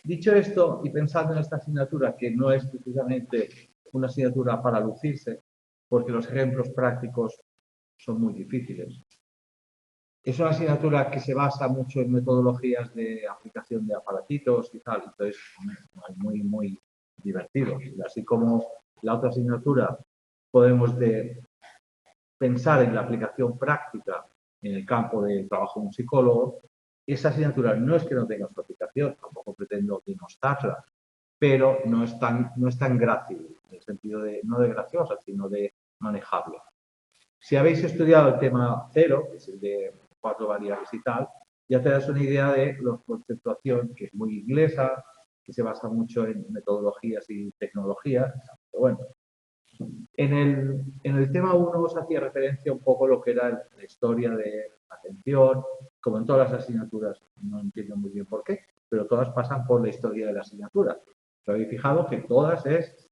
Dicho esto, y pensando en esta asignatura, que no es precisamente una asignatura para lucirse, porque los ejemplos prácticos son muy difíciles. Es una asignatura que se basa mucho en metodologías de aplicación de aparatitos y tal, entonces es muy divertido. Y así como la otra asignatura podemos pensar en la aplicación práctica en el campo del trabajo de un psicólogo, esa asignatura no es que no tenga su aplicación, tampoco pretendo denostarla, pero no es tan grácil, en el sentido de, no de graciosa, sino de manejable. Si habéis estudiado el tema 0, que es el de 4 variables y tal, ya te das una idea de la conceptuación, que es muy inglesa, que se basa mucho en metodologías y tecnologías. Pero bueno, en el tema 1 os hacía referencia un poco a lo que era la historia de atención, como en todas las asignaturas, no entiendo muy bien por qué, pero todas pasan por la historia de la asignatura. ¿Os habéis fijado que todas es...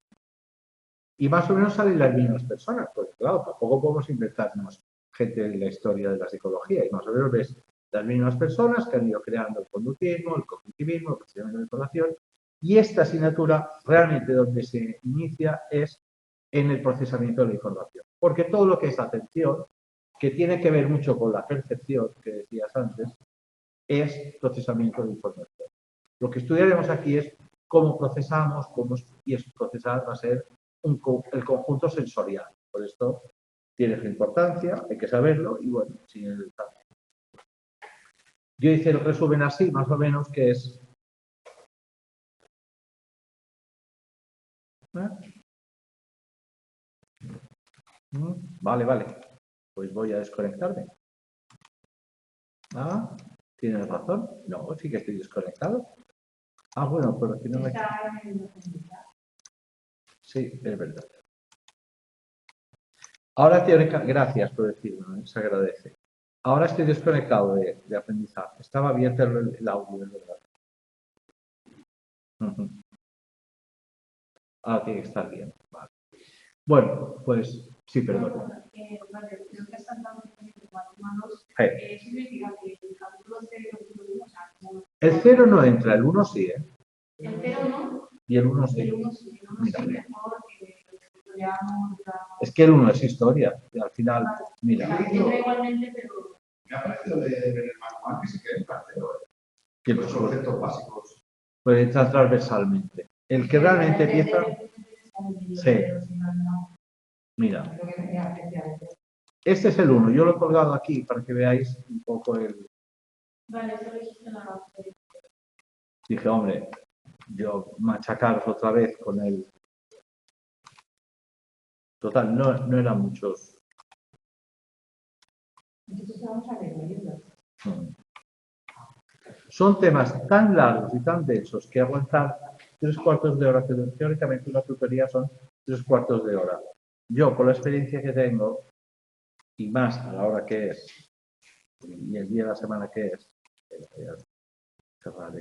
Y más o menos salen las mismas personas, porque claro, tampoco podemos inventarnos gente en la historia de la psicología, y más o menos ves las mismas personas que han ido creando el conductismo, el cognitivismo, el procesamiento de información, y esta asignatura realmente donde se inicia es en el procesamiento de la información. Porque todo lo que es atención, que tiene que ver mucho con la percepción que decías antes, es procesamiento de información. Lo que estudiaremos aquí es cómo procesamos, y es procesar va a ser el conjunto sensorial. Por esto tiene su importancia, hay que saberlo y bueno, yo hice el resumen así, más o menos, que es... Vale. Pues voy a desconectarme. Ah, ¿tienes razón? No, sí que estoy desconectado. Ah, bueno, pero si no me... Sí, es verdad. Ahora teóricamente, gracias por decirlo, se agradece. Ahora estoy desconectado de aprendizaje. Estaba abierto el audio, es verdad. Ahora tiene que estar bien. Vale. Bueno, pues sí, perdón. El 0 no entra, el 1 sí, ¿eh? El 0 no. Y el 1 sí. Mira. Es que el 1 es historia. Y al final, mira. Me ha parecido de ver el manual que se queda en cartero. Que los conceptos básicos. Pues entra transversalmente. El que realmente empieza. Sí. Mira. Este es el 1. Yo lo he colgado aquí para que veáis un poco el. Vale, eso lo dijiste en la base. Dije, hombre, yo machacaros otra vez con el. Total, no eran muchos. Entonces vamos a ver. Son temas tan largos y tan densos que aguantar 3/4 de hora, que teóricamente una tutoría son 3/4 de hora. Yo, por la experiencia que tengo, y más a la hora que es, y el día de la semana que es, voy a cerrar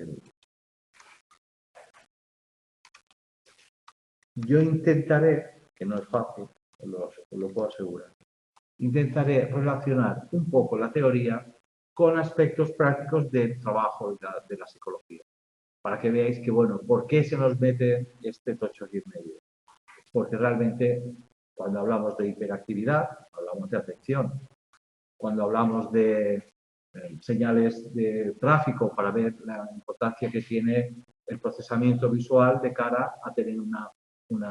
yo intentaré, que no es fácil, os lo puedo asegurar, intentaré relacionar un poco la teoría con aspectos prácticos del trabajo de la psicología. Para que veáis que, bueno, ¿por qué se nos mete este tocho aquí en medio? Porque realmente cuando hablamos de hiperactividad, hablamos de atención. Cuando hablamos de señales de tráfico para ver la importancia que tiene el procesamiento visual de cara a tener una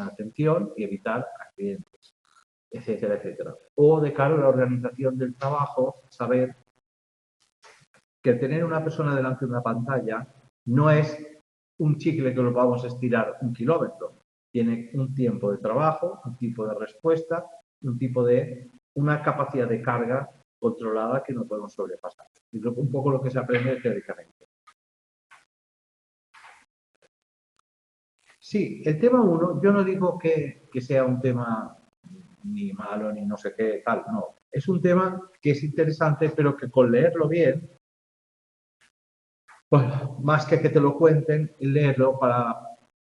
atención y evitar accidentes, etcétera, etcétera. O de cara a la organización del trabajo, saber que tener una persona delante de una pantalla no es un chicle que lo vamos a estirar 1 kilómetro. Tiene un tiempo de trabajo, un tipo de respuesta, una capacidad de carga controlada que no podemos sobrepasar. Es un poco lo que se aprende teóricamente. Sí, el tema 1, yo no digo que sea un tema ni malo ni no sé qué, tal, no. Es un tema que es interesante, pero que con leerlo bien, pues más que te lo cuenten, leerlo para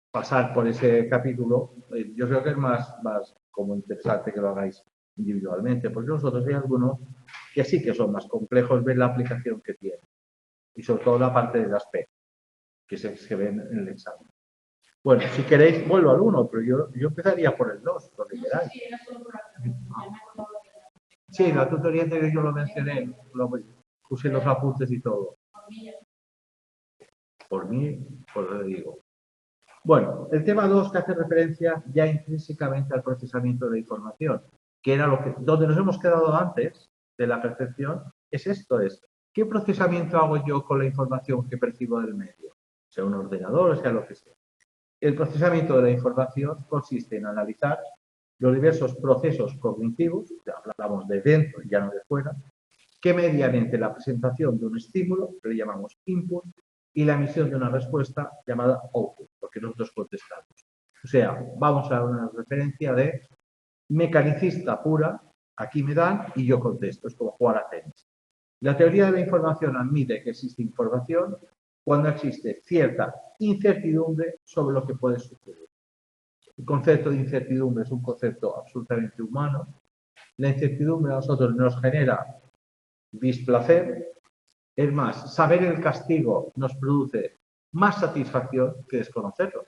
pasar por ese capítulo, yo creo que es más como interesante que lo hagáis individualmente, porque nosotros hay algunos que sí que son más complejos, ver la aplicación que tienen y sobre todo la parte del aspecto. que se ven en el examen. Bueno, si queréis, vuelvo al 1, pero yo empezaría por el 2, lo que queráis. Sí, la tutoría anterior yo lo mencioné, puse los apuntes y todo. Por mí, pues lo digo. Bueno, el tema 2 que hace referencia ya intrínsecamente al procesamiento de la información, que era donde nos hemos quedado antes de la percepción, es esto, ¿qué procesamiento hago yo con la información que percibo del medio? Sea un ordenador o sea lo que sea. El procesamiento de la información consiste en analizar los diversos procesos cognitivos, ya hablamos de dentro y ya no de fuera, que mediante la presentación de un estímulo, que le llamamos input, y la emisión de una respuesta llamada output, porque nosotros contestamos. O sea, vamos a una referencia de mecanicista pura, aquí me dan y yo contesto, es como jugar a tenis. La teoría de la información admite que existe información cuando existe cierta incertidumbre sobre lo que puede suceder. El concepto de incertidumbre es un concepto absolutamente humano. La incertidumbre a nosotros nos genera displacer. Es más, saber el castigo nos produce más satisfacción que desconocerlo.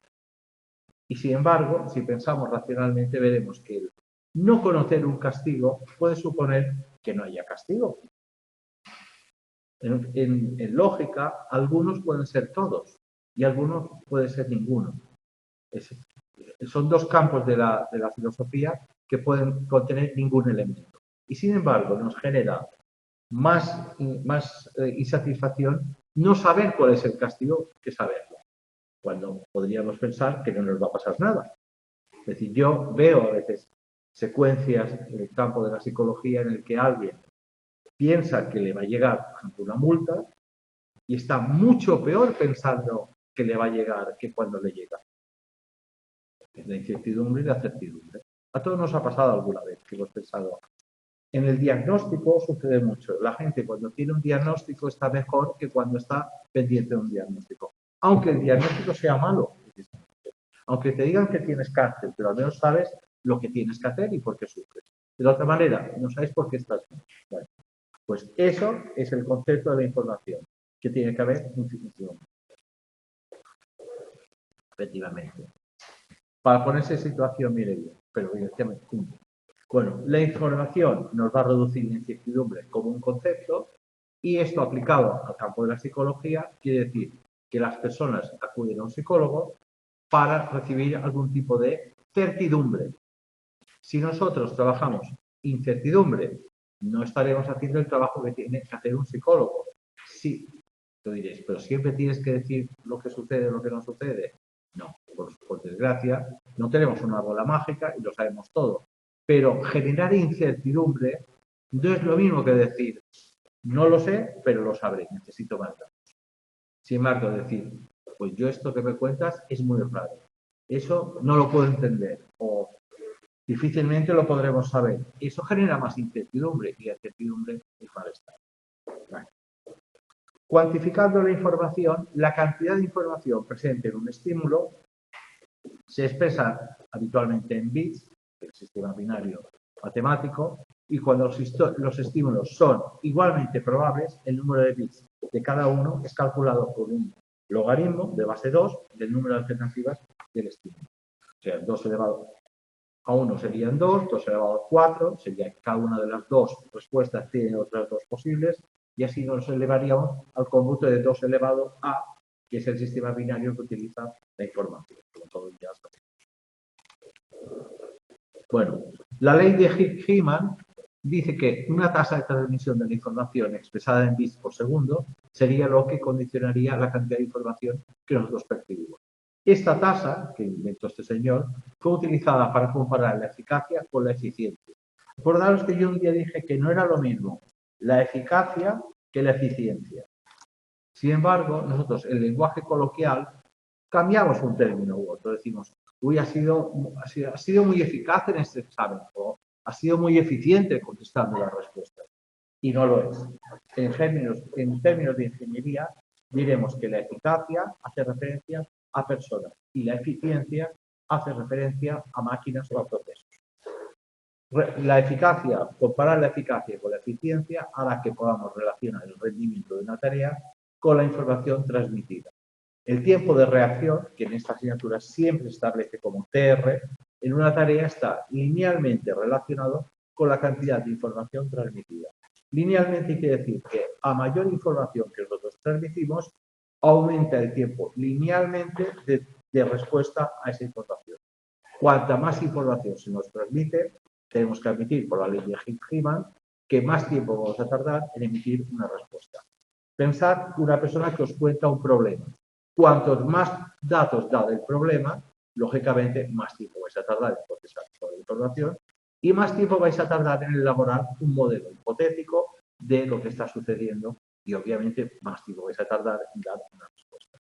Y sin embargo, si pensamos racionalmente, veremos que el no conocer un castigo puede suponer que no haya castigo. En lógica, algunos pueden ser todos y algunos pueden ser ninguno. Son dos campos de la filosofía que pueden contener ningún elemento. Y sin embargo, nos genera más insatisfacción no saber cuál es el castigo que saberlo, cuando podríamos pensar que no nos va a pasar nada. Es decir, yo veo a veces secuencias en el campo de la psicología en el que alguien piensa que le va a llegar, por ejemplo, una multa y está mucho peor pensando que le va a llegar que cuando le llega. La incertidumbre y la certidumbre. A todos nos ha pasado alguna vez que hemos pensado. En el diagnóstico sucede mucho. La gente cuando tiene un diagnóstico está mejor que cuando está pendiente de un diagnóstico. Aunque el diagnóstico sea malo. Aunque te digan que tienes cáncer, pero al menos sabes lo que tienes que hacer y por qué sufres. De la otra manera, no sabes por qué estás bien. Bueno, pues eso es el concepto de la información, que tiene que haber incertidumbre. Efectivamente. Para ponerse en situación, mire bien, pero evidentemente, bueno, la información nos va a reducir la incertidumbre como un concepto y esto aplicado al campo de la psicología quiere decir que las personas acuden a un psicólogo para recibir algún tipo de certidumbre. Si nosotros trabajamos incertidumbre, no estaremos haciendo el trabajo que tiene que hacer un psicólogo. Sí, lo diréis, pero siempre tienes que decir lo que sucede o lo que no sucede. No, por desgracia, no tenemos una bola mágica y lo sabemos todo. Pero generar incertidumbre no es lo mismo que decir, no lo sé, pero lo sabré, necesito más datos. Sin embargo, decir, pues yo esto que me cuentas es muy raro. Eso no lo puedo entender o difícilmente lo podremos saber. Eso genera más incertidumbre y la incertidumbre es malestar. Vale. Cuantificando la información, la cantidad de información presente en un estímulo se expresa habitualmente en bits, el sistema binario matemático, y cuando los estímulos son igualmente probables, el número de bits de cada uno es calculado por un logaritmo de base 2 del número de alternativas del estímulo. O sea, 2 elevado a 1 serían 2, 2 elevado a 4, sería que cada una de las dos respuestas tiene otras dos posibles, y así nos elevaríamos al cómputo de 2 elevado a, que es el sistema binario que utiliza la información. Bueno, la ley de Higgs-Hyman dice que una tasa de transmisión de la información expresada en bits por segundo sería lo que condicionaría la cantidad de información que nosotros percibimos. Esta tasa, que inventó este señor, fue utilizada para comparar la eficacia con la eficiencia. Acordaros que yo un día dije que no era lo mismo la eficacia que la eficiencia. Sin embargo, nosotros, en el lenguaje coloquial, cambiamos un término u otro. Decimos, uy, ha sido muy eficaz en este examen, o ha sido muy eficiente contestando las respuestas. Y no lo es. En términos de ingeniería, diremos que la eficacia hace referencia a personas y la eficiencia hace referencia a máquinas o a procesos. La eficacia, comparar la eficacia con la eficiencia hará que podamos relacionar el rendimiento de una tarea con la información transmitida. El tiempo de reacción, que en esta asignatura siempre se establece como TR, en una tarea está linealmente relacionado con la cantidad de información transmitida. Linealmente quiere decir que a mayor información que nosotros transmitimos, aumenta el tiempo linealmente de respuesta a esa información. Cuanta más información se nos transmite, tenemos que admitir por la ley de Hickman que más tiempo vamos a tardar en emitir una respuesta. Pensad una persona que os cuenta un problema. Cuantos más datos da del problema, lógicamente más tiempo vais a tardar en procesar toda la información y más tiempo vais a tardar en elaborar un modelo hipotético de lo que está sucediendo y obviamente más tiempo vais a tardar en dar una respuesta.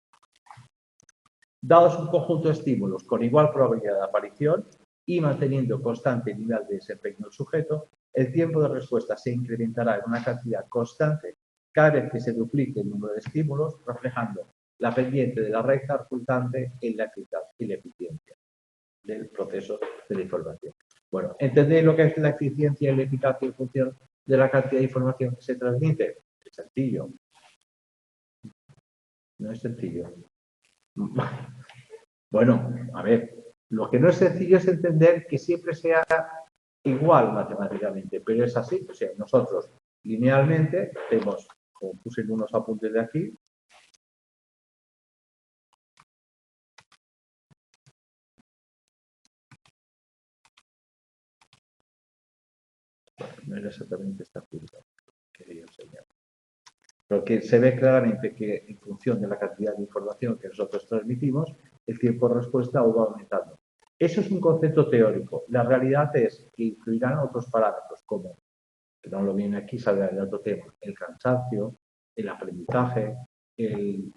Dados un conjunto de estímulos con igual probabilidad de aparición y manteniendo constante nivel de desempeño del sujeto, el tiempo de respuesta se incrementará en una cantidad constante cada vez que se duplique el número de estímulos, reflejando la pendiente de la recta resultante en la eficacia y la eficiencia del proceso de la información. Bueno, ¿entendéis lo que es la eficiencia y la eficacia en función de la cantidad de información que se transmite? Es sencillo. No es sencillo. Bueno, a ver, lo que no es sencillo es entender que siempre sea igual matemáticamente, pero es así. O sea, nosotros linealmente tenemos, como puse en unos apuntes de aquí, no era exactamente esta curva que quería enseñar. Pero que se ve claramente que en función de la cantidad de información que nosotros transmitimos, el tiempo de respuesta va aumentando. Eso es un concepto teórico. La realidad es que influirán otros parámetros como, que no lo viene aquí, sale de otro tema, el cansancio, el aprendizaje, el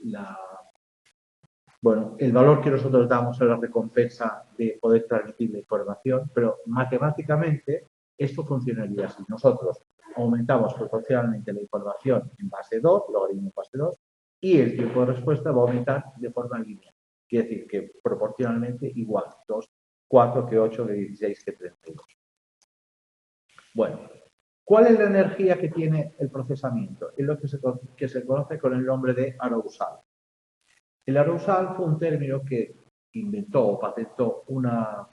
valor que nosotros damos a la recompensa de poder transmitir la información, pero matemáticamente esto funcionaría así. Nosotros aumentamos proporcionalmente la información en base 2, logaritmo en base 2, y el tiempo de respuesta va a aumentar de forma lineal. Quiere decir que proporcionalmente igual, 2, 4 que 8, que 16, que 32. Bueno, ¿cuál es la energía que tiene el procesamiento? Es lo que se conoce con el nombre de arousal. El arousal fue un término que inventó o patentó una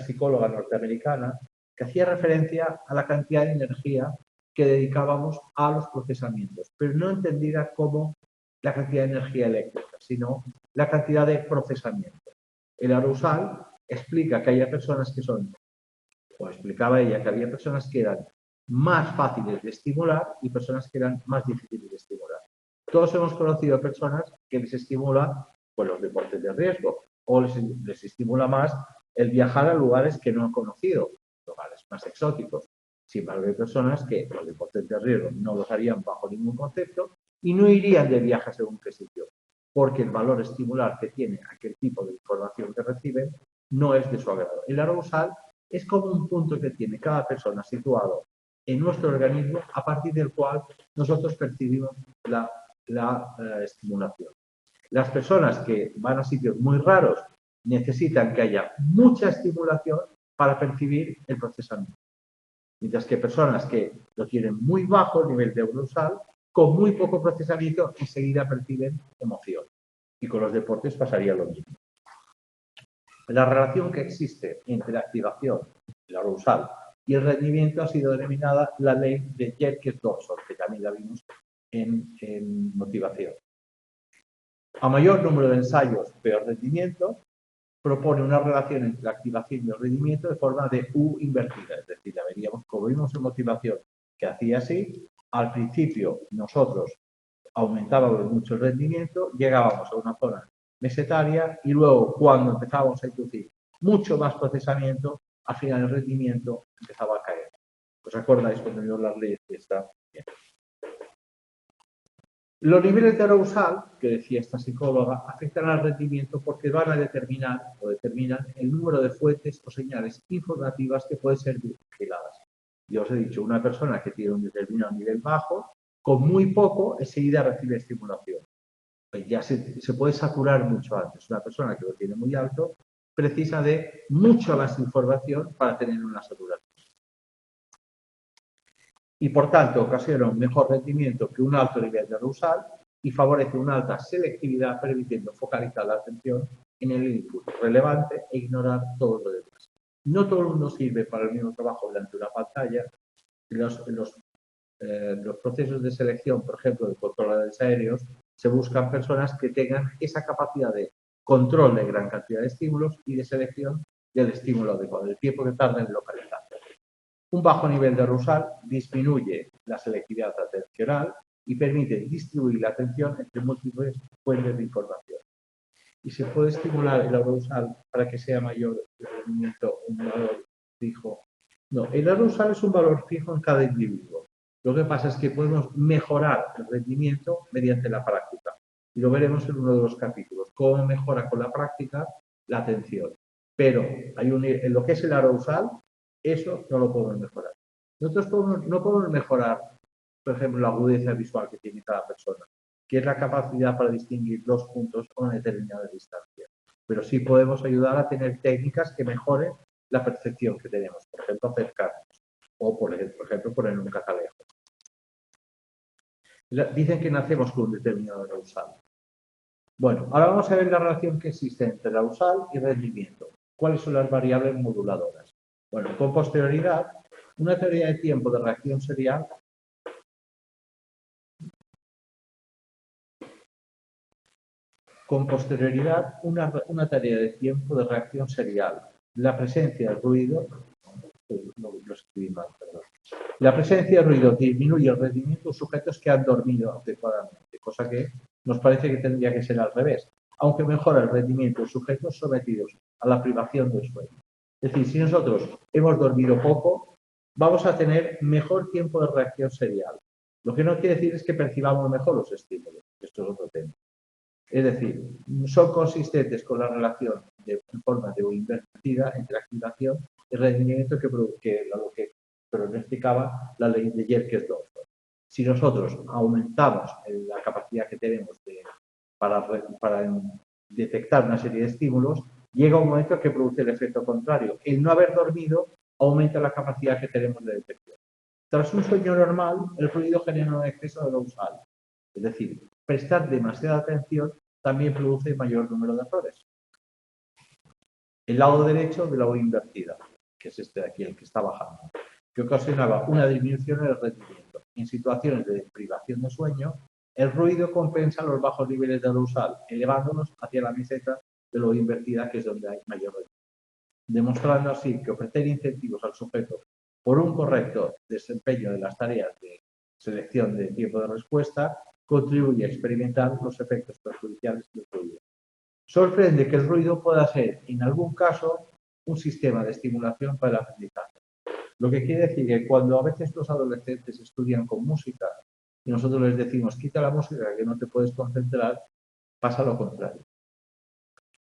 psicóloga norteamericana que hacía referencia a la cantidad de energía que dedicábamos a los procesamientos, pero no entendida como la cantidad de energía eléctrica, sino la cantidad de procesamiento. El arousal explica que haya personas que son, o explicaba ella, que había personas que eran más fáciles de estimular y personas que eran más difíciles de estimular. Todos hemos conocido personas que les estimula pues, los deportes de riesgo o les estimula más el viajar a lugares que no han conocido, lugares más exóticos. Sin embargo, hay personas que los deportes de riesgo no los harían bajo ningún concepto y no irían de viaje a según qué sitio, porque el valor estimular que tiene aquel tipo de información que reciben no es de su agrado. El arousal es como un punto que tiene cada persona situado en nuestro organismo a partir del cual nosotros percibimos la estimulación. Las personas que van a sitios muy raros necesitan que haya mucha estimulación para percibir el procesamiento. Mientras que personas que lo tienen muy bajo el nivel de arousal, con muy poco procesamiento, enseguida perciben emoción. Y con los deportes pasaría lo mismo. La relación que existe entre la activación, el arousal y el rendimiento ha sido denominada la ley de Yerkes-Dodson, que también la vimos en motivación. A mayor número de ensayos, peor rendimiento, propone una relación entre la activación y el rendimiento de forma de U invertida. Es decir, la veríamos, como vimos en motivación, que hacía así. Al principio nosotros aumentábamos mucho el rendimiento, llegábamos a una zona mesetaria y luego cuando empezábamos a introducir mucho más procesamiento, al final el rendimiento empezaba a caer. ¿Os acordáis cuando vimos las leyes que está bien? Los niveles de arousal, que decía esta psicóloga, afectan al rendimiento porque van a determinan el número de fuentes o señales informativas que pueden ser vigiladas. Yo os he dicho, una persona que tiene un determinado nivel bajo, con muy poco, enseguida recibe estimulación. Pues ya se puede saturar mucho antes. Una persona que lo tiene muy alto precisa de mucha más información para tener una saturación. Y por tanto ocasiona un mejor rendimiento que un alto nivel de arousal y favorece una alta selectividad, permitiendo focalizar la atención en el input relevante e ignorar todo lo demás. No todo el mundo sirve para el mismo trabajo delante de una pantalla. Los procesos de selección, por ejemplo, de controladores aéreos, se buscan personas que tengan esa capacidad de control de gran cantidad de estímulos y de selección del estímulo adecuado, el tiempo que tarda en localizarlo. Un bajo nivel de arousal disminuye la selectividad atencional y permite distribuir la atención entre múltiples fuentes de información. Y se puede estimular el arousal para que sea mayor el rendimiento, un valor fijo. No, el arousal es un valor fijo en cada individuo. Lo que pasa es que podemos mejorar el rendimiento mediante la práctica. Y lo veremos en uno de los capítulos, cómo mejora con la práctica la atención. Pero en lo que es el arousal, eso no lo podemos mejorar. Nosotros no podemos mejorar, por ejemplo, la agudeza visual que tiene cada persona, que es la capacidad para distinguir dos puntos a una determinada distancia. Pero sí podemos ayudar a tener técnicas que mejoren la percepción que tenemos, por ejemplo, acercarnos o, por ejemplo, poner un catalejo. Dicen que nacemos con un determinado arousal. Bueno, ahora vamos a ver la relación que existe entre el arousal y rendimiento. ¿Cuáles son las variables moduladoras? Bueno, con posterioridad, una teoría de tiempo de reacción serial una tarea de tiempo de reacción serial. La presencia de ruido, lo escribí mal, perdón. La presencia de ruido disminuye el rendimiento de sujetos que han dormido adecuadamente, cosa que nos parece que tendría que ser al revés, aunque mejora el rendimiento de sujetos sometidos a la privación del sueño. Es decir, si nosotros hemos dormido poco, vamos a tener mejor tiempo de reacción serial. Lo que no quiere decir es que percibamos mejor los estímulos. Esto es otro tema. Es decir, son consistentes con la relación de forma de invertida entre activación y rendimiento que pronosticaba la ley de Yerkes-Dodson. Si nosotros aumentamos la capacidad que tenemos para detectar una serie de estímulos, llega un momento que produce el efecto contrario. El no haber dormido aumenta la capacidad que tenemos de detección. Tras un sueño normal, el ruido genera un exceso de arousal. Es decir, prestar demasiada atención también produce mayor número de errores. El lado derecho de la O invertida, que es este de aquí, el que está bajando, que ocasionaba una disminución en el rendimiento. En situaciones de privación de sueño, el ruido compensa los bajos niveles de arousal, elevándonos hacia la meseta de la O invertida, que es donde hay mayor rendimiento. Demostrando así que ofrecer incentivos al sujeto por un correcto desempeño de las tareas de selección de tiempo de respuesta contribuye a experimentar los efectos perjudiciales del ruido. Sorprende que el ruido pueda ser, en algún caso, un sistema de estimulación para el aprendizaje. Lo que quiere decir que cuando a veces los adolescentes estudian con música y nosotros les decimos quita la música que no te puedes concentrar, pasa lo contrario.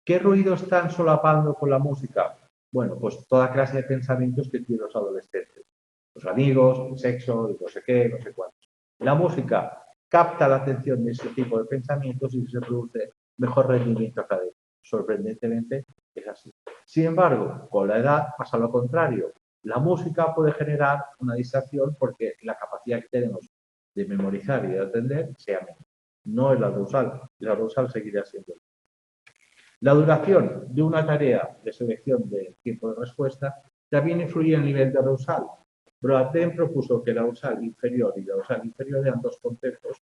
¿Qué ruido están solapando con la música? Bueno, pues toda clase de pensamientos que tienen los adolescentes. Los amigos, el sexo, el no sé qué, no sé cuántos. La música capta la atención de ese tipo de pensamientos y se produce mejor rendimiento académico. Sorprendentemente es así. Sin embargo, con la edad pasa lo contrario. La música puede generar una distracción porque la capacidad que tenemos de memorizar y de atender sea menos. No es la arousal. La arousal seguirá siendo. La duración de una tarea de selección de tiempo de respuesta también influye en el nivel de arousal. Brodin propuso que el arousal inferior y el arousal inferior eran dos conceptos,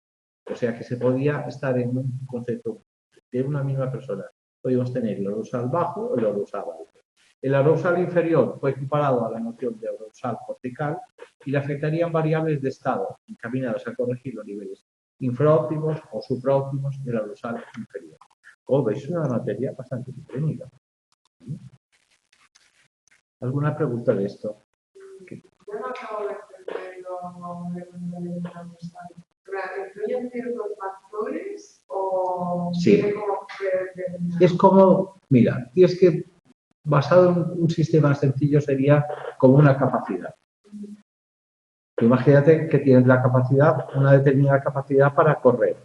o sea que se podía estar en un concepto de una misma persona. Podíamos tener el arousal bajo o el arousal alto. El arousal inferior fue equiparado a la noción de arousal cortical y le afectarían variables de estado encaminadas a corregir los niveles infraóptimos o supraóptimos del arousal inferior. Como veis, es una materia bastante entretenida. ¿Alguna pregunta de esto? Yo no acabo de entenderlo. ¿Influyen ciertos factores o sí. tiene como Es como, mira, y es que basado en un sistema sencillo sería como una capacidad. Imagínate que tienes la capacidad, una determinada capacidad para correr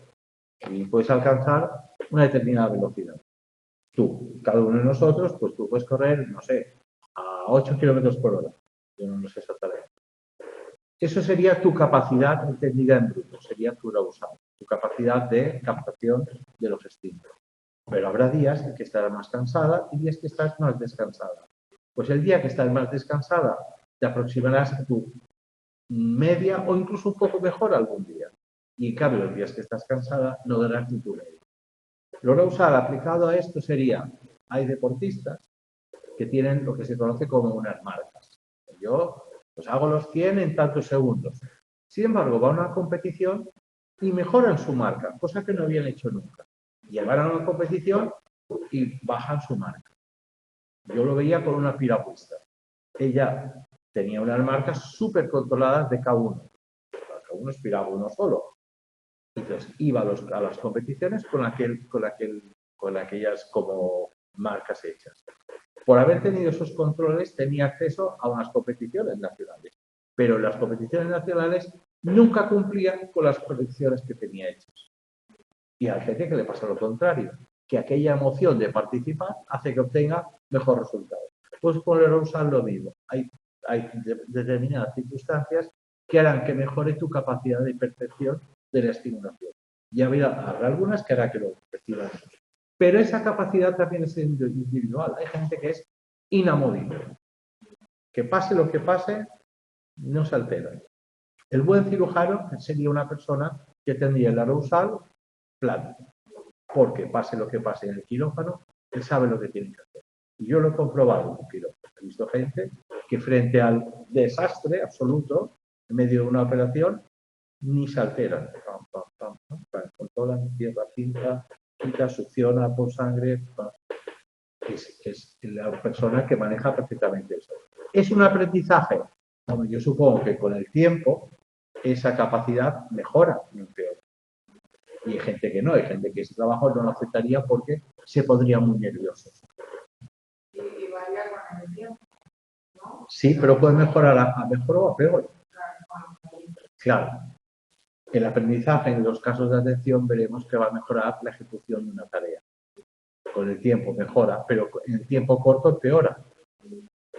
y puedes alcanzar una determinada velocidad. Tú, cada uno de nosotros, pues tú puedes correr, no sé, a 8 kilómetros por hora. Yo no lo sé exactamente. Eso sería tu capacidad entendida en bruto, sería tu arousal, tu capacidad de captación de los estímulos. Pero habrá días en que estarás más cansada y días que estás más descansada. Pues el día que estás más descansada, te aproximarás a tu media o incluso un poco mejor algún día. Y en cambio, los días que estás cansada, no darás ni tu media. Lo Arousal aplicado a esto sería, hay deportistas que tienen lo que se conoce como unas marcas. Yo pues hago los 100 en tantos segundos. Sin embargo, va a una competición y mejoran su marca, cosa que no habían hecho nunca. Llegan a una competición y bajan su marca. Yo lo veía con una piragüista. Ella tenía unas marcas súper controladas de K1. K1 es piragua uno solo. Entonces, iba a las competiciones con aquellas como marcas hechas. Por haber tenido esos controles, tenía acceso a unas competiciones nacionales. Pero en las competiciones nacionales nunca cumplían con las proyecciones que tenía hechas. Y hay gente que le pasa lo contrario, que aquella emoción de participar hace que obtenga mejor resultado. Pues con el Arousal lo mismo. Hay determinadas circunstancias que harán que mejore tu capacidad de percepción de la estimulación. Y habrá algunas que hará que lo perciban. Pero esa capacidad también es individual. Hay gente que es inamovible. Que pase lo que pase, no se altera. El buen cirujano sería una persona que tendría el Arousal plano. Porque pase lo que pase en el quirófano, él sabe lo que tiene que hacer. Y yo lo he comprobado en un quirófano. He visto gente que frente al desastre absoluto, en medio de una operación, ni se alteran. Controlan, cierra cinta, succiona por sangre. Es la persona que maneja perfectamente eso. ¿Es un aprendizaje? Bueno, yo supongo que con el tiempo esa capacidad mejora, no empeora. Y hay gente que no, hay gente que ese trabajo no lo aceptaría porque se pondría muy nervioso. Y varía con el tiempo, ¿no? Sí, pero puede mejorar a mejor o a peor. Claro. El aprendizaje en los casos de atención veremos que va a mejorar la ejecución de una tarea. Con el tiempo mejora, pero en el tiempo corto empeora.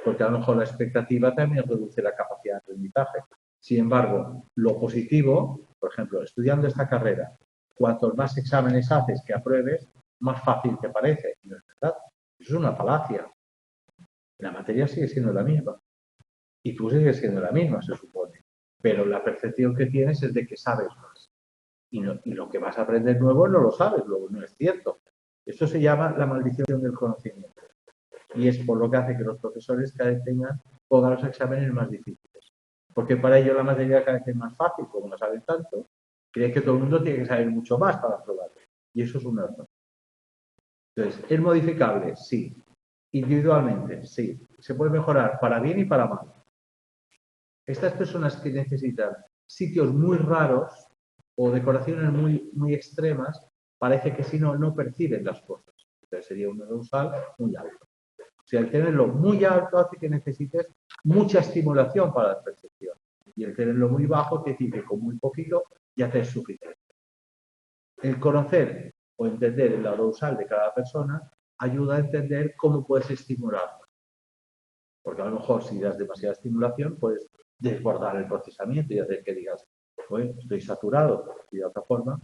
Porque a lo mejor la expectativa también reduce la capacidad de aprendizaje. Sin embargo, lo positivo, por ejemplo, estudiando esta carrera, cuantos más exámenes haces que apruebes, más fácil te parece. No es verdad. Eso es una falacia. La materia sigue siendo la misma. Y tú sigues siendo la misma, se supone. Pero la percepción que tienes es de que sabes más. Y lo que vas a aprender nuevo no lo sabes, luego no es cierto. Esto se llama la maldición del conocimiento. Y es por lo que hace que los profesores cada vez pongan los exámenes más difíciles. Porque para ellos la materia cada vez es más fácil, como no saben tanto, creen que todo el mundo tiene que saber mucho más para aprobar. Y eso es un error. Entonces, ¿es modificable? Sí. Individualmente, sí. Se puede mejorar para bien y para mal. Estas personas que necesitan sitios muy raros o decoraciones muy extremas, parece que si no, no perciben las cosas. Entonces sería un Arousal muy alto. O sea, el tenerlo muy alto hace que necesites mucha estimulación para la percepción. Y el tenerlo muy bajo te dice que con muy poquito ya te es suficiente. El conocer o entender el Arousal de cada persona ayuda a entender cómo puedes estimularlo. Porque a lo mejor si das demasiada estimulación, puedes desbordar el procesamiento y hacer que digas, pues estoy saturado. Y de otra forma,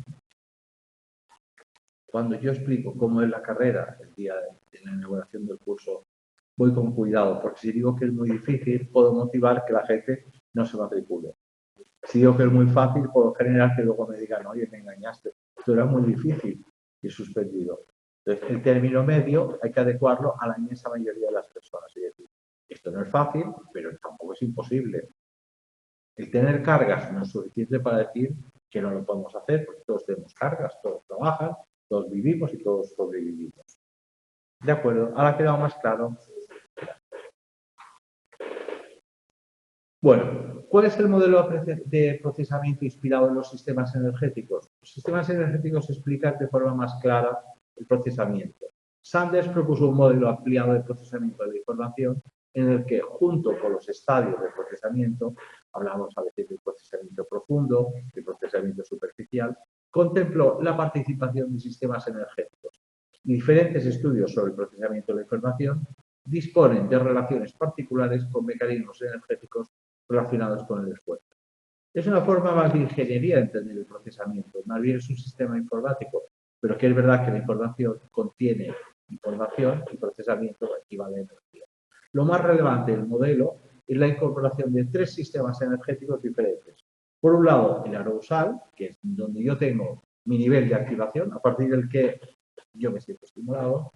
cuando yo explico cómo es la carrera el día de la inauguración del curso, voy con cuidado, porque si digo que es muy difícil, puedo motivar que la gente no se matricule. Si digo que es muy fácil, puedo generar que luego me digan, oye, me engañaste, esto era muy difícil y suspendido. Entonces, el término medio hay que adecuarlo a la inmensa mayoría de las personas. Es decir, esto no es fácil, pero tampoco es imposible. El tener cargas no es suficiente para decir que no lo podemos hacer, porque todos tenemos cargas, todos trabajan, todos vivimos y todos sobrevivimos. De acuerdo, ahora ha quedado más claro. Bueno, ¿cuál es el modelo de procesamiento inspirado en los sistemas energéticos? Los sistemas energéticos explican de forma más clara el procesamiento. Sanders propuso un modelo ampliado de procesamiento de la información en el que, junto con los estadios de procesamiento, hablamos a veces del procesamiento profundo, del procesamiento superficial, contempló la participación de sistemas energéticos. Diferentes estudios sobre el procesamiento de la información disponen de relaciones particulares con mecanismos energéticos relacionados con el esfuerzo. Es una forma más de ingeniería de entender el procesamiento, más bien es un sistema informático, pero que es verdad que la información contiene información y procesamiento equivale a energía. Lo más relevante del modelo es la incorporación de 3 sistemas energéticos diferentes. Por un lado, el arousal, que es donde yo tengo mi nivel de activación, a partir del que yo me siento estimulado.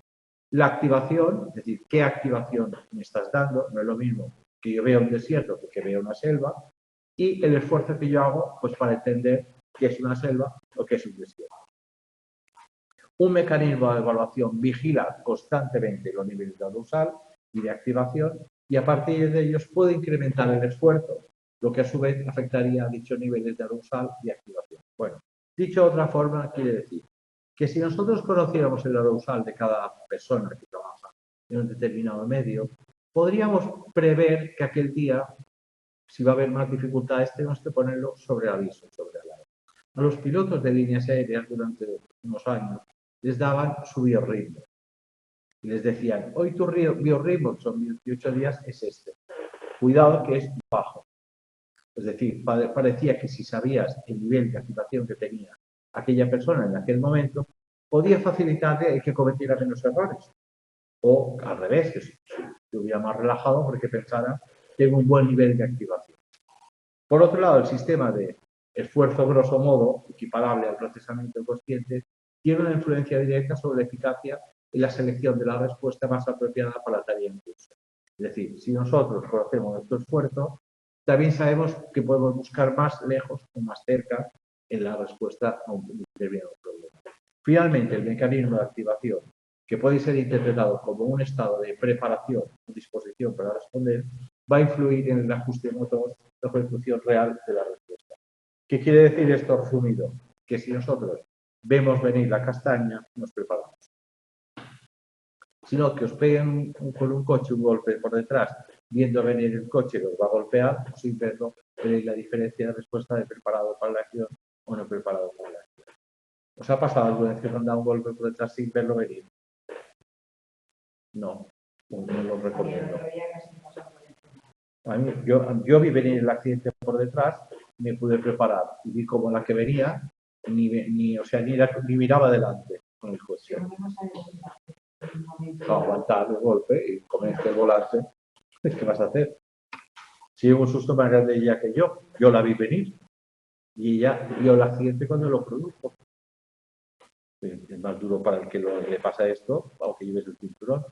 La activación, es decir, qué activación me estás dando, no es lo mismo que yo vea un desierto que vea una selva, y el esfuerzo que yo hago pues, para entender qué es una selva o qué es un desierto. Un mecanismo de evaluación vigila constantemente los niveles de arousal y de activación y a partir de ellos puede incrementar el esfuerzo, lo que a su vez afectaría a dichos niveles de arousal y activación. Bueno, dicho de otra forma, quiere decir que si nosotros conociéramos el arousal de cada persona que trabaja en un determinado medio, podríamos prever que aquel día, si va a haber más dificultades, tenemos que ponerlo sobre aviso, sobre alarma. A los pilotos de líneas aéreas durante unos años les daban su biorritmo y les decían, hoy tu biorritmo, son 28 días, es este. Cuidado que es bajo. Es decir, parecía que si sabías el nivel de activación que tenía aquella persona en aquel momento, podía facilitarle el que cometiera menos errores. O al revés, que estuviera más relajado porque pensara que tengo un buen nivel de activación. Por otro lado, el sistema de esfuerzo grosso modo, equiparable al procesamiento consciente, tiene una influencia directa sobre la eficacia y la selección de la respuesta más apropiada para la tarea en curso. Es decir, si nosotros conocemos nuestro esfuerzo, también sabemos que podemos buscar más lejos o más cerca en la respuesta a un determinado problema. Finalmente, el mecanismo de activación, que puede ser interpretado como un estado de preparación o disposición para responder, va a influir en el ajuste motor de ejecución real de la respuesta. ¿Qué quiere decir esto resumido? Que si nosotros vemos venir la castaña, nos preparamos. Sino que os peguen con un coche un golpe por detrás, viendo venir el coche que os va a golpear, sin verlo, veréis la diferencia de respuesta de preparado para la acción o no preparado para la acción. ¿Os ha pasado alguna vez que os han dado un golpe por detrás sin verlo venir? No, no lo recomiendo. A mí, yo vi venir el accidente por detrás, me pude preparar y vi como la que venía, ni miraba adelante con el coche. Aguantar el golpe y comerte el volante, ¿qué vas a hacer? Si hubo un susto más grande ella que yo la vi venir y ella vio el accidente cuando lo produjo. Es más duro para el que le pasa esto, aunque lleves el cinturón.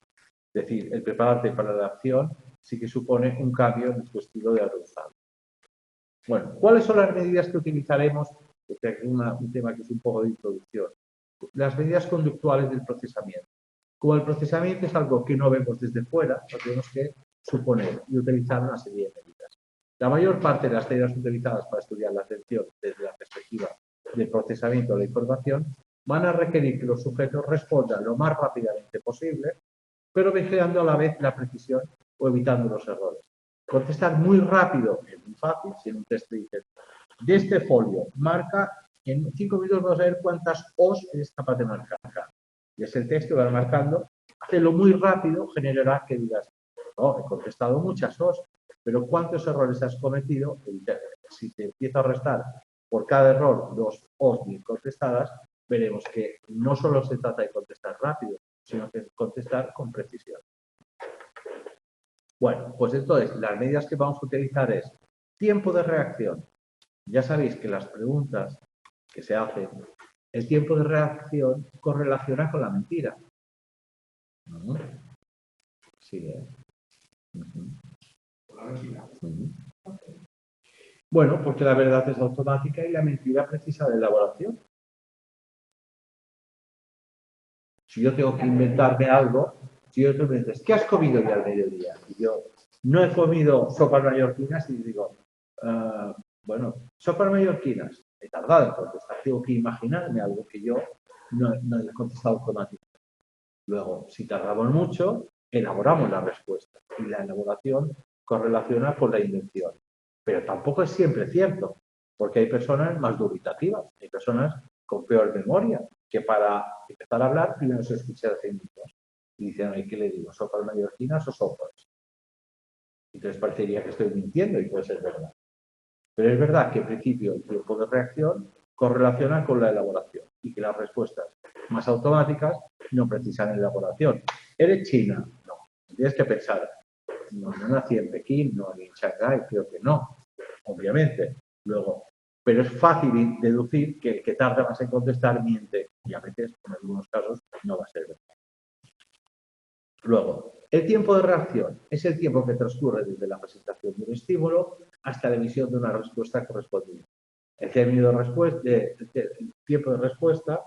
Es decir, el prepararte para la acción sí que supone un cambio en tu estilo de arousal. Bueno, ¿cuáles son las medidas que utilizaremos? Este es un tema que es un poco de introducción. Las medidas conductuales del procesamiento. Como el procesamiento es algo que no vemos desde fuera, lo tenemos que suponer y utilizar una serie de medidas. La mayor parte de las medidas utilizadas para estudiar la atención desde la perspectiva del procesamiento de la información van a requerir que los sujetos respondan lo más rápidamente posible, pero vigilando a la vez la precisión o evitando los errores. Contestar muy rápido es muy fácil. Si en un test te dicen, de este folio, marca, en 5 minutos vamos a ver cuántas O's eres capaz de marcar. Y es el texto que vas marcando. Hacerlo muy rápido generará que digas, no, he contestado muchas O's, pero ¿cuántos errores has cometido? Si te empieza a restar por cada error 2 O's bien contestadas, veremos que no solo se trata de contestar rápido, sino que contestar con precisión. Bueno, pues entonces las medidas que vamos a utilizar es tiempo de reacción. Ya sabéis que las preguntas que se hacen, el tiempo de reacción correlaciona con la mentira. Sí, ¿eh? Bueno, porque la verdad es automática y la mentira precisa de elaboración. Si yo tengo que inventarme algo, si yo te me dices, ¿qué has comido ya al mediodía? Y yo no he comido sopas mallorquinas y digo, bueno, sopas mallorquinas. He tardado en contestar. Tengo que imaginarme algo que yo no he contestado automáticamente. Luego, si tardamos mucho, elaboramos la respuesta. Y la elaboración correlaciona con la invención. Pero tampoco es siempre cierto, porque hay personas más dubitativas, hay personas con peor memoria, que para empezar a hablar primero se escucha de minutos. Y dicen, ¿qué le digo? ¿Sopas mallorquinas o sopas? Entonces parecería que estoy mintiendo y puede ser verdad. Pero es verdad que en principio el tiempo de reacción correlaciona con la elaboración y que las respuestas más automáticas no precisan elaboración. ¿Eres China? No. Tienes que pensar. No, no nací en Pekín, no en Shanghái, creo que no, obviamente. Luego, pero es fácil deducir que el que tarda más en contestar miente y a veces, en algunos casos, no va a ser verdad. Luego, el tiempo de reacción es el tiempo que transcurre desde la presentación de un estímulo hasta la emisión de una respuesta correspondiente. El término de respuesta, el tiempo de respuesta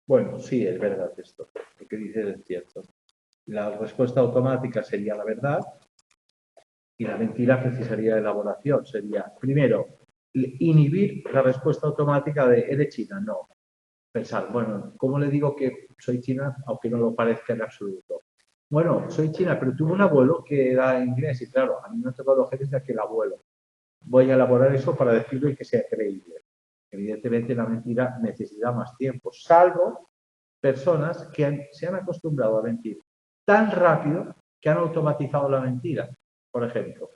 bueno, sí, es verdad esto. Lo que dices es cierto. La respuesta automática sería la verdad y la mentira precisaría de elaboración. Sería, primero, inhibir la respuesta automática de ¿eres China? No. Pensar, bueno, ¿cómo le digo que soy china aunque no lo parezca en absoluto? Bueno, soy china, pero tuve un abuelo que era inglés y claro, a mí me ha tocado los genes de aquel abuelo. Voy a elaborar eso para decirlo y que sea creíble. Evidentemente la mentira necesita más tiempo, salvo personas que se han acostumbrado a mentir tan rápido que han automatizado la mentira. Por ejemplo,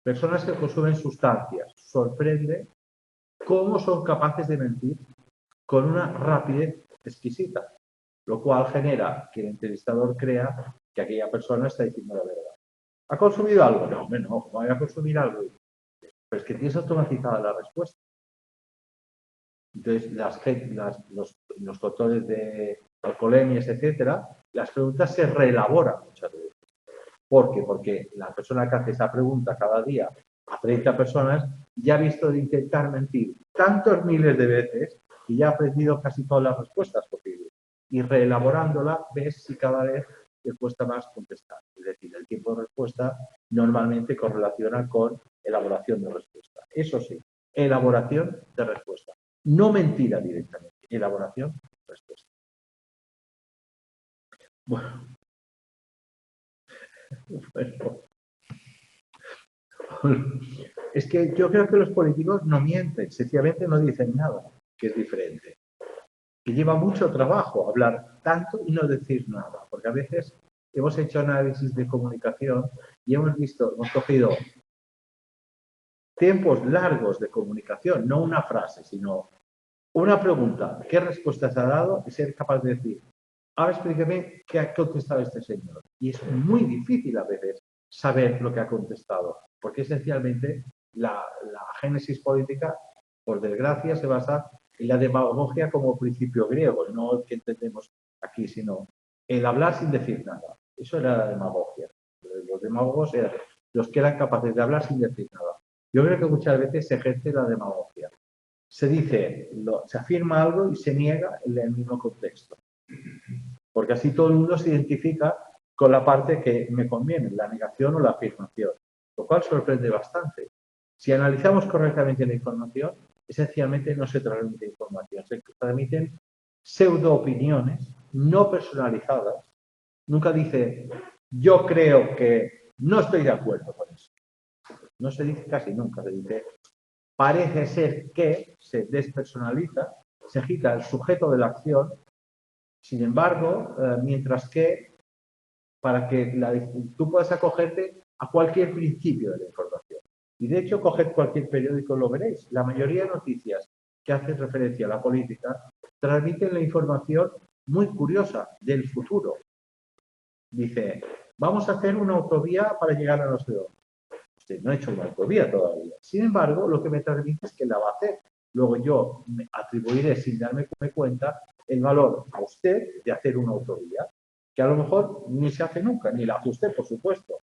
personas que consumen sustancias. Sorprende cómo son capaces de mentir con una rapidez exquisita, lo cual genera que el entrevistador crea que aquella persona está diciendo la verdad. ¿Ha consumido algo? No, hombre, no, ¿cómo voy a consumir algo? Pero es que tienes automatizada la respuesta. Entonces, los doctores de alcoholemias, etcétera, las preguntas se reelaboran muchas veces. ¿Por qué? Porque la persona que hace esa pregunta cada día a 30 personas ya ha visto de intentar mentir tantos miles de veces y ya ha aprendido casi todas las respuestas posibles. Y reelaborándola, ves si cada vez le cuesta más contestar. Es decir, el tiempo de respuesta normalmente correlaciona con elaboración de respuesta. Eso sí, elaboración de respuesta. No mentira directamente, elaboración de respuesta. Bueno, es que yo creo que los políticos no mienten, sencillamente no dicen nada, que es diferente. Que lleva mucho trabajo hablar tanto y no decir nada, porque a veces hemos hecho análisis de comunicación y hemos visto, hemos cogido tiempos largos de comunicación, no una frase, sino una pregunta, ¿qué respuestas ha dado? Y ser capaz de decir, ahora explíqueme qué ha contestado este señor. Y es muy difícil a veces saber lo que ha contestado, porque esencialmente la génesis política, por desgracia, se basa en la demagogia como principio griego, no el que entendemos aquí, sino el hablar sin decir nada. Eso era la demagogia. Los demagogos eran los que eran capaces de hablar sin decir nada. Yo creo que muchas veces se ejerce la demagogia. Se dice, se afirma algo y se niega en el mismo contexto. Porque así todo el mundo se identifica con la parte que me conviene, la negación o la afirmación, lo cual sorprende bastante. Si analizamos correctamente la información, esencialmente no se transmite información, se transmiten pseudo-opiniones no personalizadas. Nunca dice, yo creo que no estoy de acuerdo con eso. No se dice casi nunca, se dice, parece ser que se despersonaliza, se quita el sujeto de la acción. Sin embargo, mientras que para que tú puedas acogerte a cualquier principio de la información. Y de hecho, coged cualquier periódico, lo veréis. La mayoría de noticias que hacen referencia a la política transmiten la información muy curiosa del futuro. Dice, vamos a hacer una autovía para llegar a no sé dónde. Usted no ha hecho una autovía todavía. Sin embargo, lo que me transmite es que la va a hacer. Luego yo me atribuiré, sin darme cuenta, el valor a usted de hacer una autovía, que a lo mejor ni se hace nunca, ni la hace usted, por supuesto.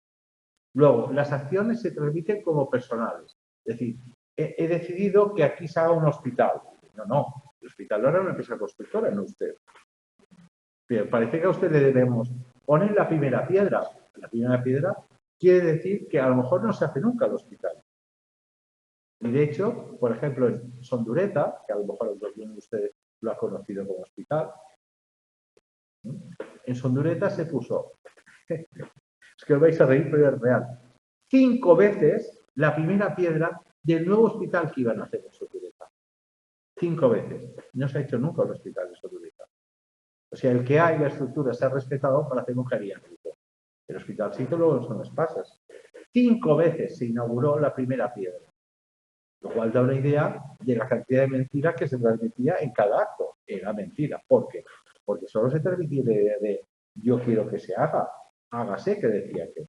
Luego, las acciones se transmiten como personales. Es decir, he decidido que aquí se haga un hospital. No, el hospital lo hará una empresa constructora, no usted. Pero parece que a usted le debemos poner la primera piedra. La primera piedra quiere decir que a lo mejor no se hace nunca el hospital. Y de hecho, por ejemplo, en Sondureta, que a lo mejor alguno de ustedes lo ha conocido como hospital, en Sondureta se puso, es que os vais a reír, pero es real, 5 veces la primera piedra del nuevo hospital que iban a hacer en Sotureza. 5 veces. No se ha hecho nunca un hospital en Sotureza. O sea, el que hay, la estructura se ha respetado para hacer un geriátrico. El hospitalcito luego son las pasas. 5 veces se inauguró la primera piedra. Lo cual da una idea de la cantidad de mentiras que se transmitía en cada acto. Era mentira. ¿Por qué? Porque solo se transmitía la idea de yo quiero que se haga, hágase, que decía que.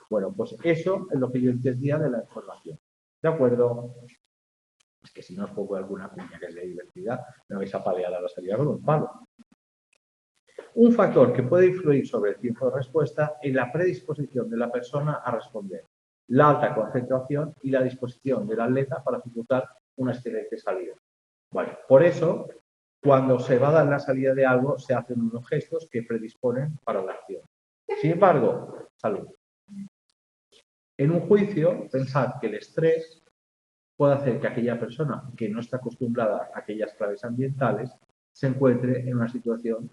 Bueno, pues eso es lo que yo entendía de la información. ¿De acuerdo? Es que si no os pongo alguna cuña que sea divertida, me vais a palear a la salida con un palo. Un factor que puede influir sobre el tiempo de respuesta es la predisposición de la persona a responder, la alta concentración y la disposición del atleta para ejecutar una excelente salida. Bueno, por eso, cuando se va a dar la salida de algo, se hacen unos gestos que predisponen para la acción. Sin embargo, salud. En un juicio, pensad que el estrés puede hacer que aquella persona que no está acostumbrada a aquellas claves ambientales se encuentre en una situación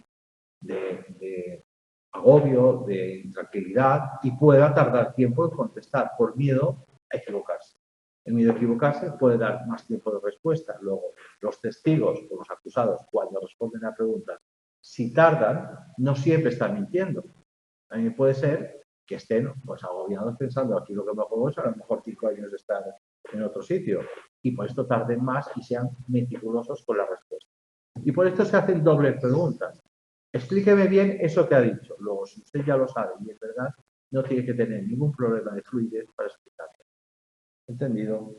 de agobio, de intranquilidad y pueda tardar tiempo en contestar por miedo a equivocarse. El miedo a equivocarse puede dar más tiempo de respuesta. Luego, los testigos o los acusados, cuando responden a preguntas, si tardan, no siempre están mintiendo. A mí puede ser que estén pues, agobiados pensando aquí lo que me juego es a lo mejor 5 años de estar en otro sitio y por esto tarden más y sean meticulosos con la respuesta. Y por esto se hacen dobles preguntas. Explíqueme bien eso que ha dicho. Luego, si usted ya lo sabe y es verdad, no tiene que tener ningún problema de fluidez para explicarlo. ¿Entendido?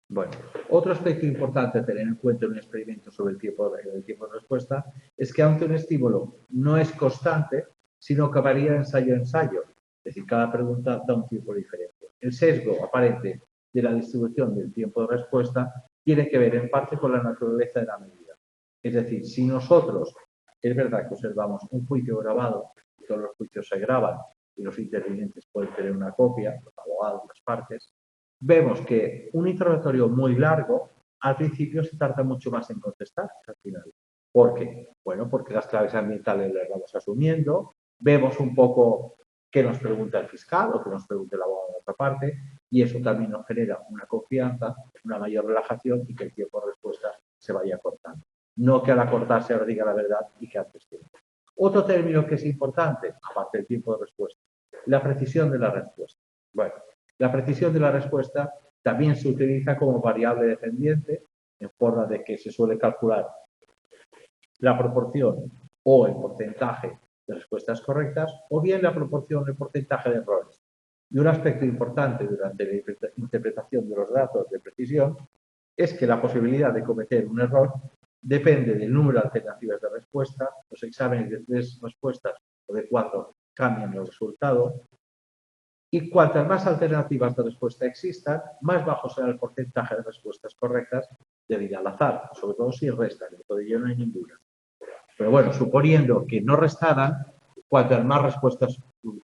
Bueno, otro aspecto importante a tener en cuenta en un experimento sobre el tiempo de respuesta es que aunque un estímulo no es constante, sino que varía de ensayo a ensayo. Es decir, cada pregunta da un tiempo diferente. El sesgo aparente de la distribución del tiempo de respuesta tiene que ver en parte con la naturaleza de la medida. Es decir, si nosotros, es verdad que observamos un juicio grabado, todos los juicios se graban y los intervinientes pueden tener una copia, los abogados, las partes, vemos que un interrogatorio muy largo, al principio se tarda mucho más en contestar que al final. ¿Por qué? Bueno, porque las claves ambientales las vamos asumiendo, vemos un poco qué nos pregunta el fiscal o qué nos pregunta el abogado de otra parte, y eso también nos genera una confianza, una mayor relajación y que el tiempo de respuesta se vaya cortando. No que al acortarse ahora diga la verdad y que antes tiempo. Otro término que es importante, aparte del tiempo de respuesta, la precisión de la respuesta. Bueno, la precisión de la respuesta también se utiliza como variable dependiente en forma de que se suele calcular la proporción o el porcentaje de respuestas correctas o bien la proporción o el porcentaje de errores. Y un aspecto importante durante la interpretación de los datos de precisión es que la posibilidad de cometer un error depende del número de alternativas de respuesta. Los exámenes de 3 respuestas o de 4 cambian el resultado. Y cuantas más alternativas de respuesta existan, más bajo será el porcentaje de respuestas correctas debido al azar, sobre todo si restan, dentro de ello no hay ninguna. Pero bueno, suponiendo que no restaran, cuantas más respuestas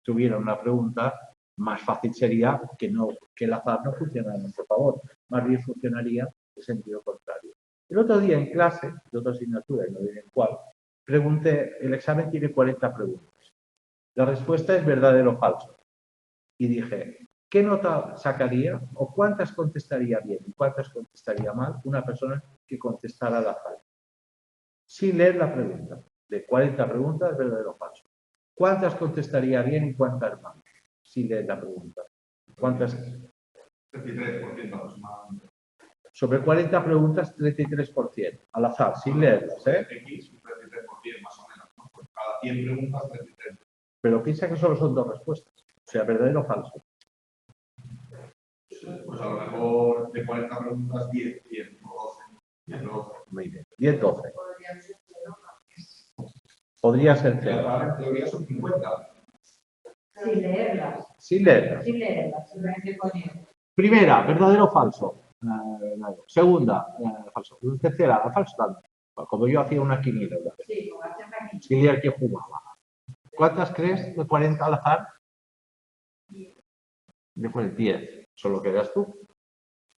tuviera una pregunta, más fácil sería que el azar no funcionara a nuestro favor, más bien funcionaría en sentido contrario. El otro día en clase, de otra asignatura, y no diré en cuál, pregunté, el examen tiene 40 preguntas. La respuesta es verdadero o falso. Y dije, ¿qué nota sacaría o cuántas contestaría bien y cuántas contestaría mal una persona que contestara al azar? Sin leer la pregunta. De 40 preguntas, verdadero o falso. ¿Cuántas contestaría bien y cuántas mal? Sin leer la pregunta. ¿Cuántas? 33% aproximadamente. Sobre 40 preguntas, 33%. Al azar, sin leerlas, ¿eh? X, un 33% más o menos, ¿no? Pues cada 100 preguntas, 33. Pero piensa que solo son 2 respuestas. O sea, verdadero o falso. Pues a lo mejor de 40 preguntas, 10 o 12. 10 o 12. Muy bien. 10, 12. Podrían ser cero. Podría ser En 0. teoría son 50. Sin leerlas. Sin leerlas. Sin leerlas. Simplemente poniendo. Primera, verdadero o falso. Segunda, falso. Tercera, falso también. Como yo hacía una quiniela. Sí, como hacen aquí. Sin leer quién jugaba. ¿Cuántas crees de 40 al azar? Después 10. Solo quedas tú.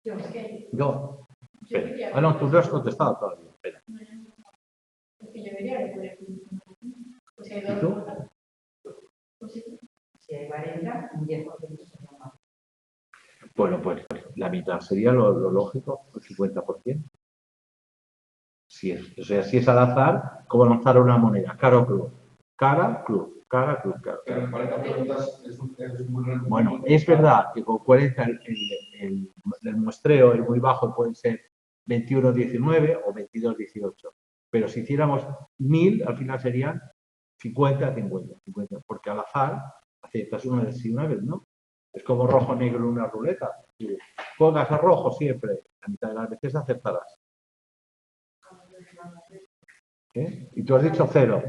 Yo es que. Yo. Yo Espera. diría Ah, no, tú no has contestado todavía. Espera. Es que yo diría que puede. Pues hay ¿Y dos. tú? Pues sí. Sí, hay 40, un 10% sería más. Bueno, pues la mitad sería lo lógico, el 50%. O sea, si es al azar, como lanzar una moneda, cara o cruz. Cara, cruz, cara, cruz, cara. Pero en 40 preguntas es un buen Bueno, es verdad que con 40 el muestreo, el muy bajo, puede ser 21-19 o 22-18. Pero si hiciéramos 1000, al final serían 50-50, porque al azar aciertas una de 19, ¿no? Es como rojo-negro en una ruleta. Si pongas a rojo siempre, la mitad de las veces acertarás. ¿Eh? Y tú has dicho 0.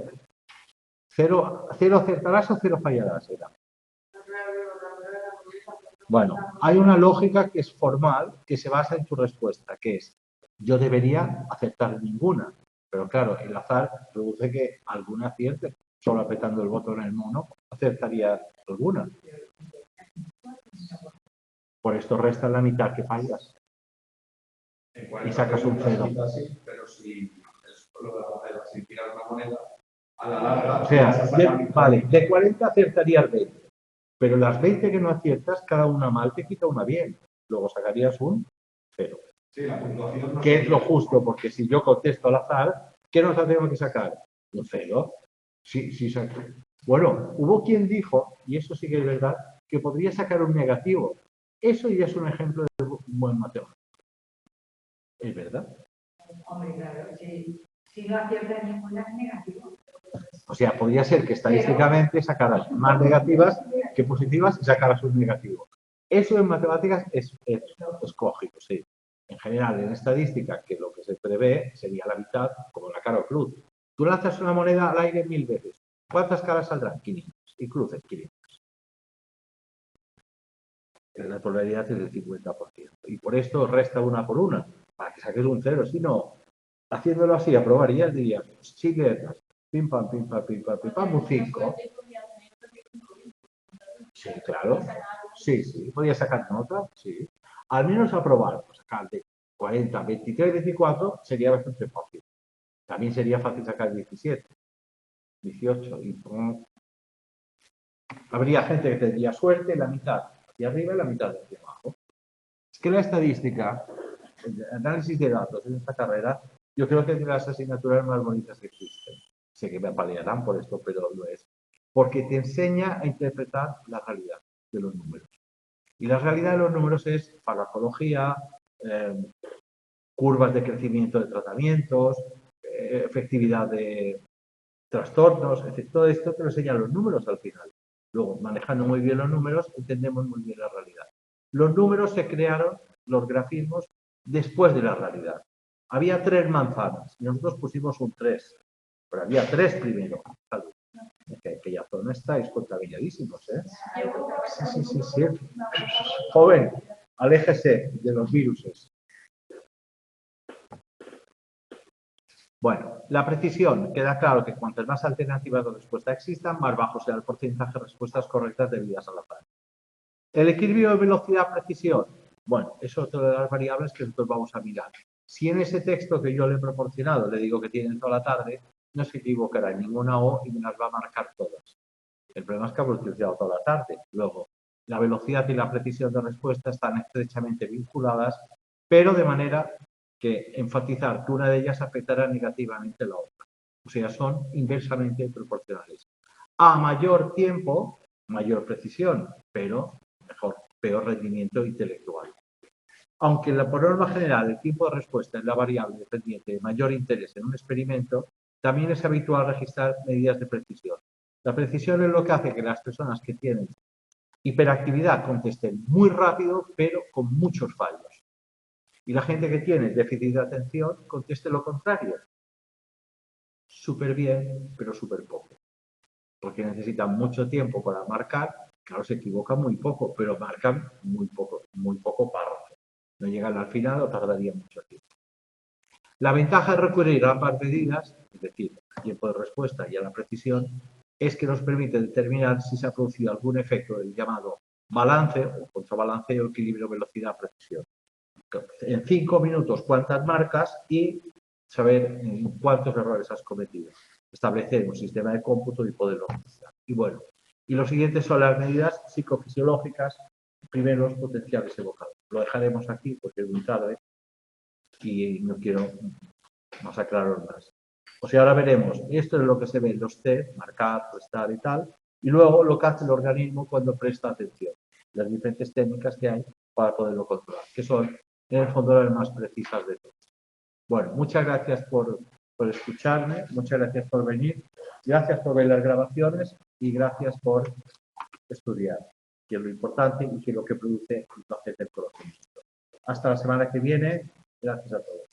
0 acertarás o 0 fallarás. Era. Bueno, hay una lógica que es formal, que se basa en tu respuesta, que es, yo debería acertar ninguna. Pero claro, el azar produce que alguna acierte. Solo apretando el botón en el mono, acertaría alguna. Por esto resta la mitad que fallas. Y sacas un 0. Sí, pero si es lo de la moneda, si tiras una moneda, a la larga... O sea, de 40 acertarías 20. Pero las 20 que no aciertas, cada una mal te quita una bien. Luego sacarías un 0. Sí, la puntuación no ¿Qué es lo justo? Porque si yo contesto al azar, ¿qué nos tengo que sacar? Un 0. Sí, bueno, hubo quien dijo, y eso sí que es verdad, que podría sacar un negativo. Eso ya es un ejemplo de un buen matemático. ¿Es verdad? Hombre, claro, si no acierta ninguna es negativo. O sea, podría ser que estadísticamente sacaras más negativas que positivas y sacaras un negativo. Eso en matemáticas es lógico, sí. En general, en estadística, que lo que se prevé sería la mitad, como la cara o cruz. Tú lanzas una moneda al aire 1000 veces. ¿Cuántas caras saldrán? 500. Y cruces 500. La probabilidad es del 50%. Y por esto resta una por una, para que saques un 0. Si no, haciéndolo así, aprobarías, dirías, sí letras, pim pam, pim pam, pim pam, pim pam, un 5. Sí, claro. Sí, podía sacar nota, sí. Al menos aprobar, pues sacar de 40, 23, 24 sería bastante fácil. También sería fácil sacar 17, 18 y habría gente que tendría suerte, la mitad hacia arriba y la mitad hacia abajo. Es que la estadística, el análisis de datos en esta carrera, yo creo que es de las asignaturas más bonitas que existen. Sé que me apalearán por esto, pero lo es. Porque te enseña a interpretar la realidad de los números. Y la realidad de los números es farmacología, curvas de crecimiento de tratamientos, efectividad de trastornos, etc. Todo esto te lo enseñan los números al final. Luego, manejando muy bien los números, entendemos muy bien la realidad. Los números se crearon, los grafismos, después de la realidad. Había 3 manzanas y nosotros pusimos un 3, pero había 3 primero. En aquella zona estáis contaminadísimos, ¿eh? Sí. Joven, aléjese de los viruses. Bueno, la precisión. Queda claro que cuantas más alternativas de respuesta existan, más bajo será el porcentaje de respuestas correctas debidas al azar. El equilibrio de velocidad-precisión. Bueno, eso es otra de las variables que nosotros vamos a mirar. Si en ese texto que yo le he proporcionado le digo que tiene toda la tarde, no se equivocará en ninguna O y me las va a marcar todas. El problema es que ha utilizado toda la tarde. Luego, la velocidad y la precisión de respuesta están estrechamente vinculadas, pero de manera que enfatizar que una de ellas afectará negativamente a la otra. O sea, son inversamente proporcionales. A mayor tiempo, mayor precisión, pero peor rendimiento intelectual. Aunque por norma general el tiempo de respuesta es la variable dependiente de mayor interés en un experimento, también es habitual registrar medidas de precisión. La precisión es lo que hace que las personas que tienen hiperactividad contesten muy rápido, pero con muchos fallos. Y la gente que tiene déficit de atención conteste lo contrario. Súper bien, pero súper poco. Porque necesitan mucho tiempo para marcar. Claro, se equivocan muy poco, pero marcan muy poco párrafo. No llegan al final o tardaría mucho tiempo. La ventaja de recurrir a ambas medidas, es decir, al tiempo de respuesta y a la precisión, es que nos permite determinar si se ha producido algún efecto del llamado balance o contrabalanceo, equilibrio, velocidad, precisión. En 5 minutos cuántas marcas y saber cuántos errores has cometido. Establecer un sistema de cómputo y poderlo registrar. Y bueno, Y lo siguiente son las medidas psicofisiológicas, primeros potenciales evocadores. Lo dejaremos aquí porque es muy tarde y no quiero masacraros más. O sea, ahora veremos, esto es lo que se ve en los test, marcar, prestar y tal, y luego lo que hace el organismo cuando presta atención, las diferentes técnicas que hay para poderlo controlar, que son en el fondo las más precisas de todas. Bueno, muchas gracias por escucharme, muchas gracias por venir, gracias por ver las grabaciones y gracias por estudiar, que es lo importante y que es lo que produce el placer del conocimiento. Hasta la semana que viene, gracias a todos.